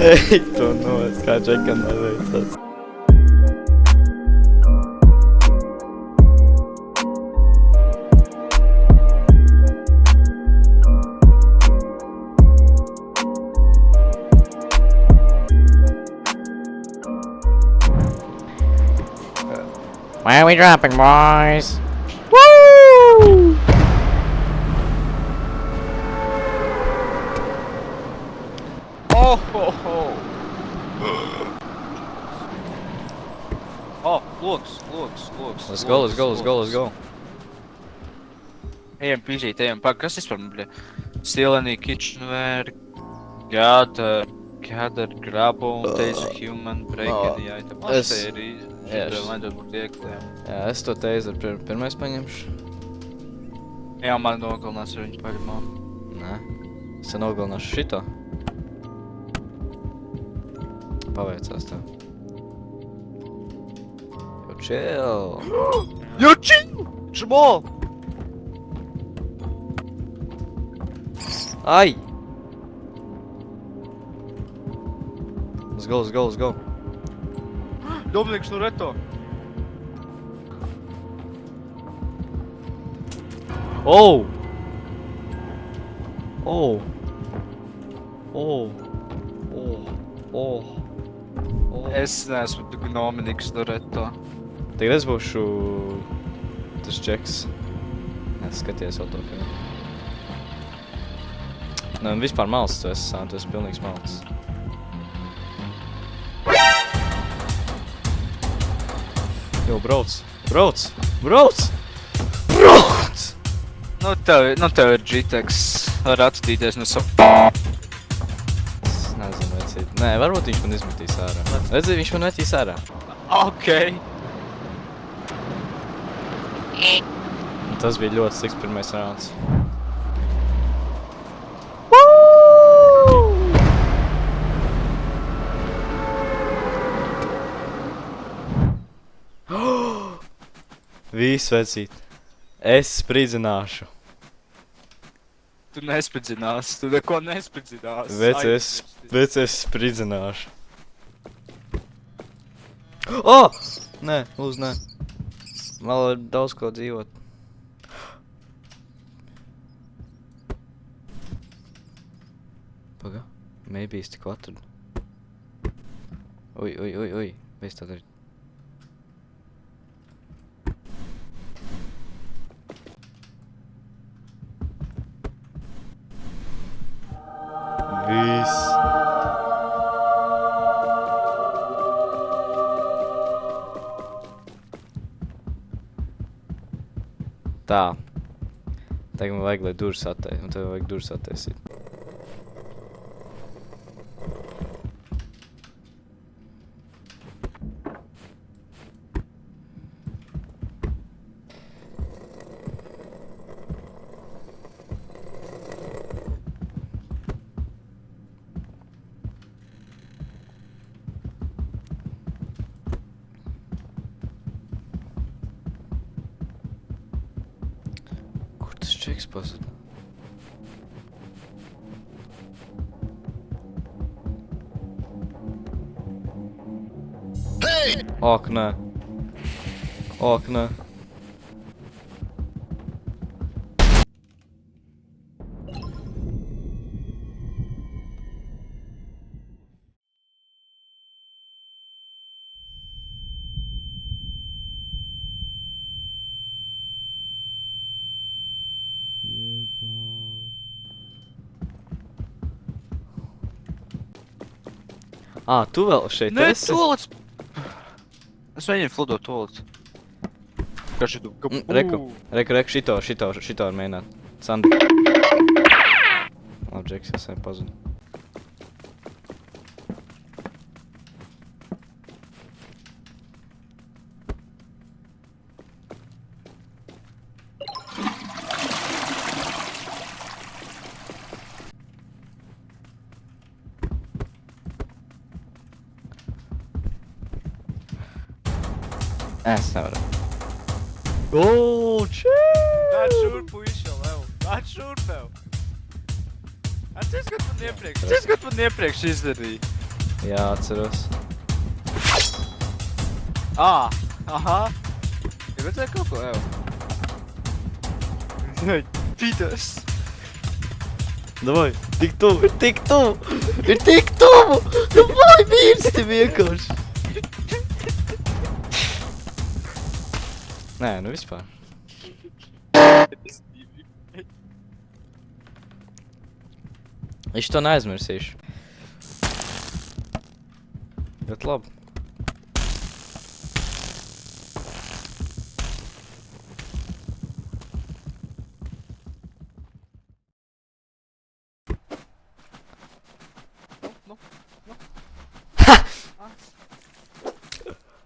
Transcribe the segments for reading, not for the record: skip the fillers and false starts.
Ej, tu nos, kā čekam neveicās. Where are we dropping, boys? Woo! Oh, ho, ho. Oh, loks. Let's go. Ejam pīzīt, kas vispār, bļa? Steal kitchenware, gather, grab all, taste a human, break any item. Vajadzētu būt ieklējām. Jā, es to teizu pirmais paņemšu. Jā, man nogalinās ar viņu paļumā. Nē, es te nogalināšu šito. Paveicās tev. Jo chill! Jo chill! Čmo! Ai! Let's go. Dominiks no reto. Oh! Es neesmu Dominiks no reto. Tagad es būšu tas čeks. Es skaties vēl to filmu. Nē, vispār malts tu esi, tu esi pilnīgs malts. Jo, brauc! Nu tev ir GTX var attīties no savu. Es nezinu, vecīt. Nē, varbūt viņš man izmetīs ārā. Redzi, viņš man metīs ārā. Okay. Tas bija ļoti sliks pirmais rauns. Viss, vecīt. Es spridzināšu. Tu nespridzinās, tu neko nespridzinās. Vec, es spridzināšu. Oh! Nē, nē. Vēl ir daudz ko dzīvot. Paga, maybe es tikko atradu. Ui, bez tā darīt. Viss. Tā. Tagad man vajag, lai durvis attaisīt. Un tev vajag durvis attaisīt. Čeks pazuda. Ak, nē. Tu vēl šeit esi? Nē, tolets! Es mēģinu fludot tolets. Kā šitu? Reku, šito var mēģināt. Sandri. Labi, Džeks, es pazudu. Es nevaru. Nāc šurp, puiši, Leo. Nāc šurp, tev. Atceries, ko tu iepriekš? Atceries, ko tu iepriekš izdarīji? Jā, atceros. Aha. Ja redzēji kaut ko, Evo? Pīters. Davai, tik tuvu, ir tik tuvu! Ir tik tuvu! Davai, mirsti vienkārši! Nē, nu vispār. Es to neaizmirsīšu. Bet labi.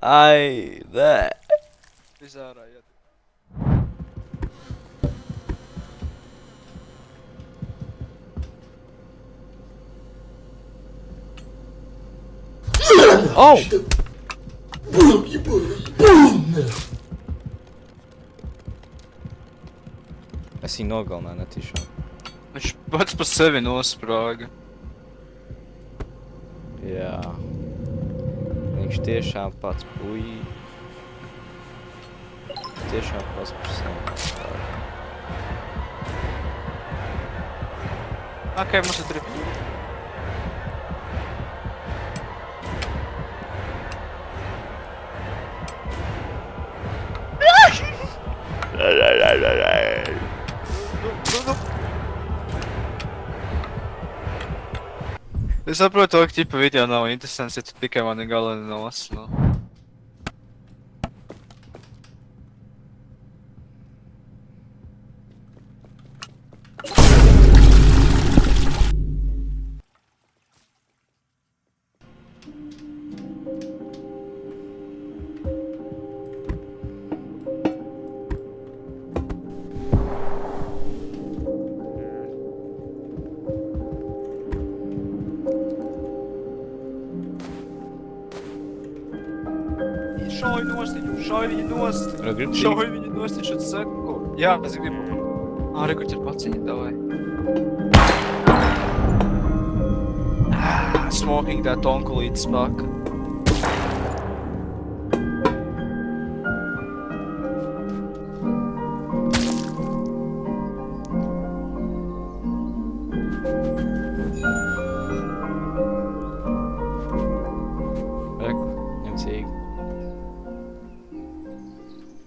Ai, nē. Visārā, jā. Oh! Es viņu nogalināju netīšām. Viņš pats pa sevi nosprāga. Jā. Viņš tiešām pats puī. Tiešām pats par sevi. Ok, mums ir tri. Es saprotu, ka ķipa video nav interesants, ja tu tikai mani galveni nos, nu. Šauj nost viņu, šauj viņu nost! Šauj viņu nost, viņš šeit sako. Jā, es gribu. Rekuķi ir paciņi, davai. Smoking that onkulītes paka.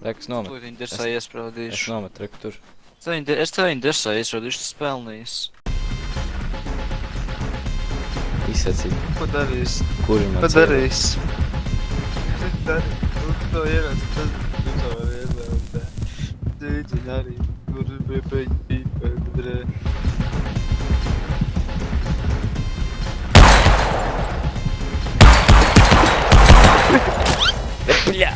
Reku, es nometu. Tu viņu dersā iespraudīšu. Es nometu, reku tur. Es tev viņu dersā iespraudīšu, tas pelnījis. Izsacīt. Ko darīs? Kuri man Ko darīs? Ko darīs? Tu to ieraksti, tas tu to var ierakstīt. Dzīdziņ arī. Kur bija pīpē, drē. Bļā!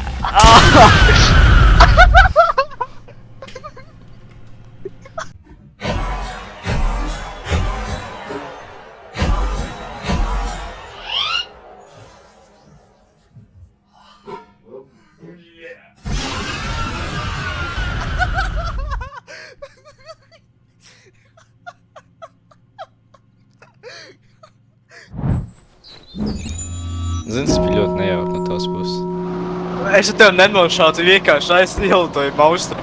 Zini, tas bija ļoti nejauki no tavas puses. Es ar tev nenošātu, vienkārši aizlietoju maustu.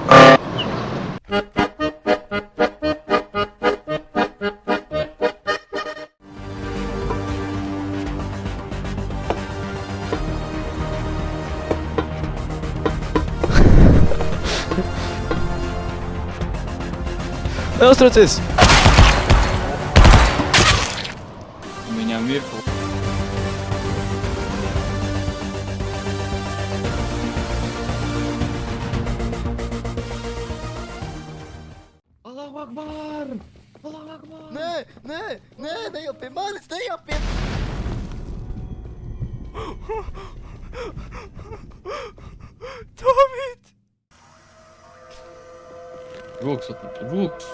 Neuztraucies! Viņam ir Allahu Akbar! Allahu Akbar! Nē, jau pie manis, ne jau pie... David! Rokas atpakaļ, rokas!